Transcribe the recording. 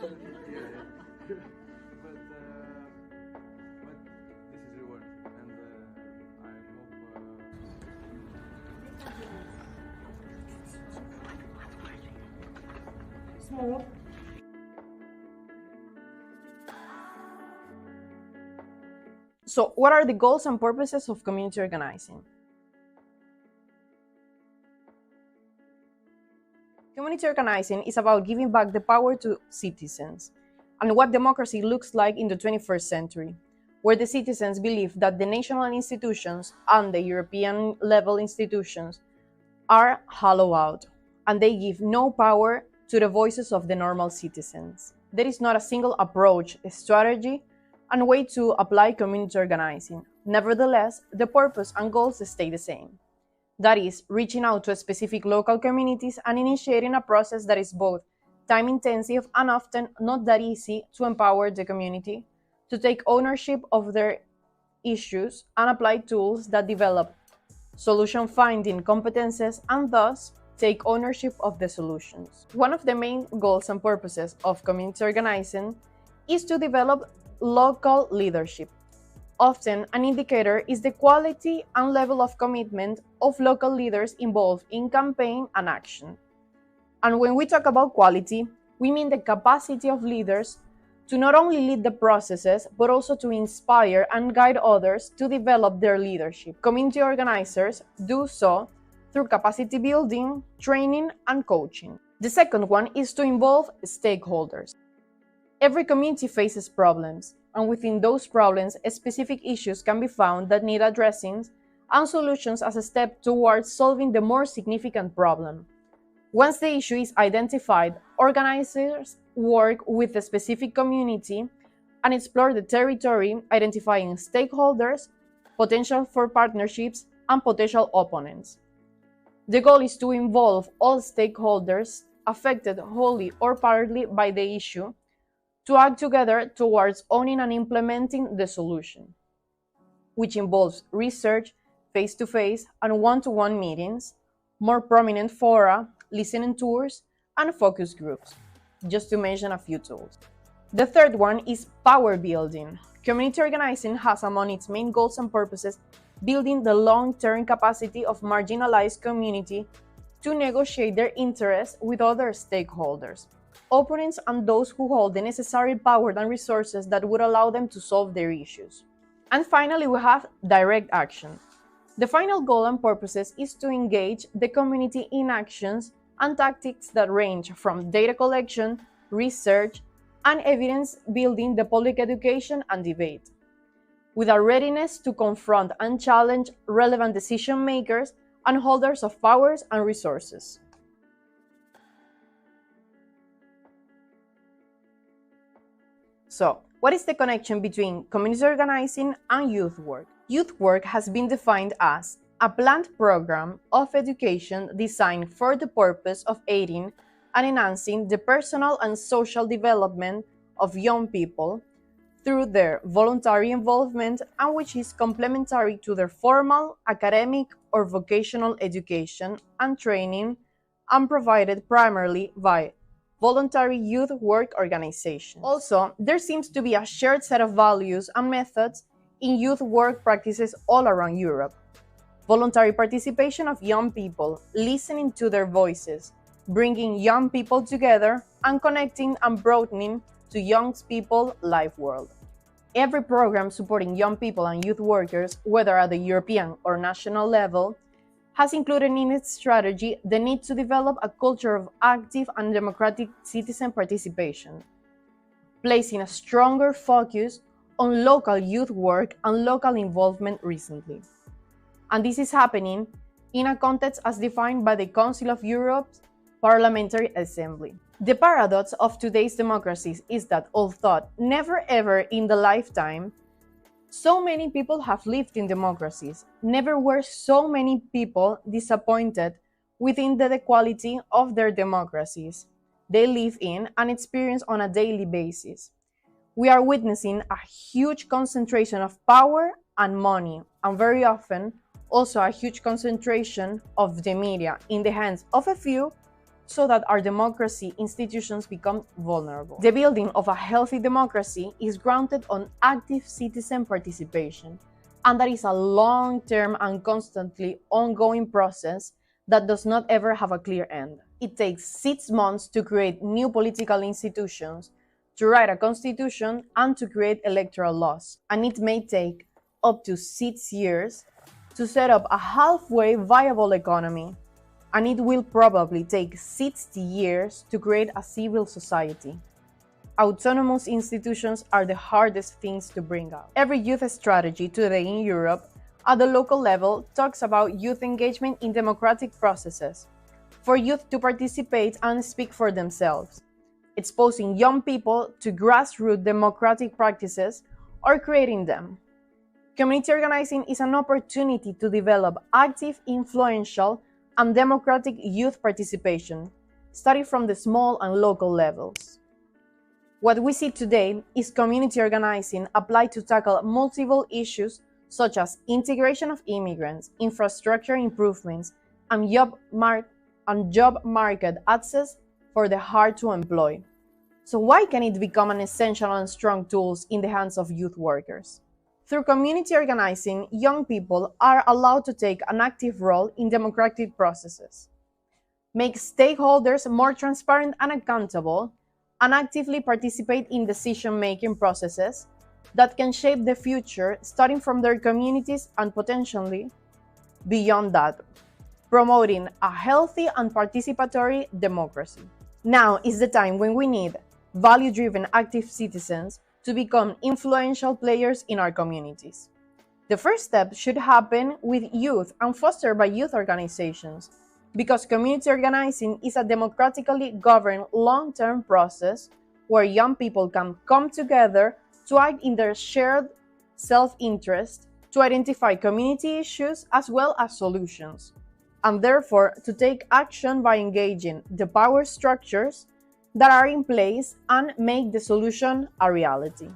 But this is your word, and I hope. Small. So, what are the goals and purposes of community organizing? Community organizing is about giving back the power to citizens and what democracy looks like in the 21st century, where the citizens believe that the national institutions and the European level institutions are hollowed out and they give no power to the voices of the normal citizens. There is not a single approach, strategy, and way to apply community organizing. Nevertheless, the purpose and goals stay the same. That is, reaching out to specific local communities and initiating a process that is both time-intensive and often not that easy to empower the community to take ownership of their issues and apply tools that develop solution-finding competences and thus take ownership of the solutions. One of the main goals and purposes of community organizing is to develop local leadership. Often, an indicator is the quality and level of commitment of local leaders involved in campaign and action. And when we talk about quality, we mean the capacity of leaders to not only lead the processes, but also to inspire and guide others to develop their leadership. Community organizers do so through capacity building, training, and coaching. The second one is to involve stakeholders. Every community faces problems, and within those problems, specific issues can be found that need addressing and solutions as a step towards solving the more significant problem. Once the issue is identified, organizers work with the specific community and explore the territory, identifying stakeholders, potential for partnerships, and potential opponents. The goal is to involve all stakeholders affected wholly or partly by the issue to act together towards owning and implementing the solution, which involves research, face-to-face and one-to-one meetings, more prominent fora, listening tours, and focus groups, just to mention a few tools. The third one is power building. Community organizing has among its main goals and purposes building the long-term capacity of marginalized community to negotiate their interests with other stakeholders, opponents, and those who hold the necessary power and resources that would allow them to solve their issues. And finally, we have direct action. The final goal and purposes is to engage the community in actions and tactics that range from data collection, research, and evidence building to public education and debate, with a readiness to confront and challenge relevant decision makers and holders of powers and resources. So, what is the connection between community organizing and youth work? Youth work has been defined as a planned program of education designed for the purpose of aiding and enhancing the personal and social development of young people through their voluntary involvement and which is complementary to their formal, academic, or vocational education and training and provided primarily by voluntary youth work organizations. Also, there seems to be a shared set of values and methods in youth work practices all around Europe. Voluntary participation of young people, listening to their voices, bringing young people together, and connecting and broadening to young people's life world. Every program supporting young people and youth workers, whether at the European or national level, has included in its strategy the need to develop a culture of active and democratic citizen participation, placing a stronger focus on local youth work and local involvement recently. And this is happening in a context as defined by the Council of Europe's Parliamentary Assembly. The paradox of today's democracies is that although never ever in the lifetime so many people have lived in democracies, never were so many people disappointed within the quality of their democracies they live in and experience on a daily basis. We are witnessing a huge concentration of power and money, and very often also a huge concentration of the media in the hands of a few so that our democracy institutions become vulnerable. The building of a healthy democracy is grounded on active citizen participation, and that is a long-term and constantly ongoing process that does not ever have a clear end. It takes 6 months to create new political institutions, to write a constitution, and to create electoral laws, and it may take up to 6 years to set up a halfway viable economy, and it will probably take 60 years to create a civil society. Autonomous institutions are the hardest things to bring out. Every youth strategy today in Europe at the local level talks about youth engagement in democratic processes, for youth to participate and speak for themselves, exposing young people to grassroots democratic practices or creating them. Community organizing is an opportunity to develop active, influential, and democratic youth participation, starting from the small and local levels. What we see today is community organizing applied to tackle multiple issues such as integration of immigrants, infrastructure improvements, and job market access for the hard to employ. So why can it become an essential and strong tool in the hands of youth workers? Through community organizing, young people are allowed to take an active role in democratic processes, make stakeholders more transparent and accountable, and actively participate in decision-making processes that can shape the future starting from their communities and potentially beyond that, promoting a healthy and participatory democracy. Now is the time when we need value-driven active citizens to become influential players in our communities. The first step should happen with youth and fostered by youth organizations, because community organizing is a democratically governed long-term process where young people can come together to act in their shared self-interest, to identify community issues as well as solutions, and therefore to take action by engaging the power structures that are in place and make the solution a reality.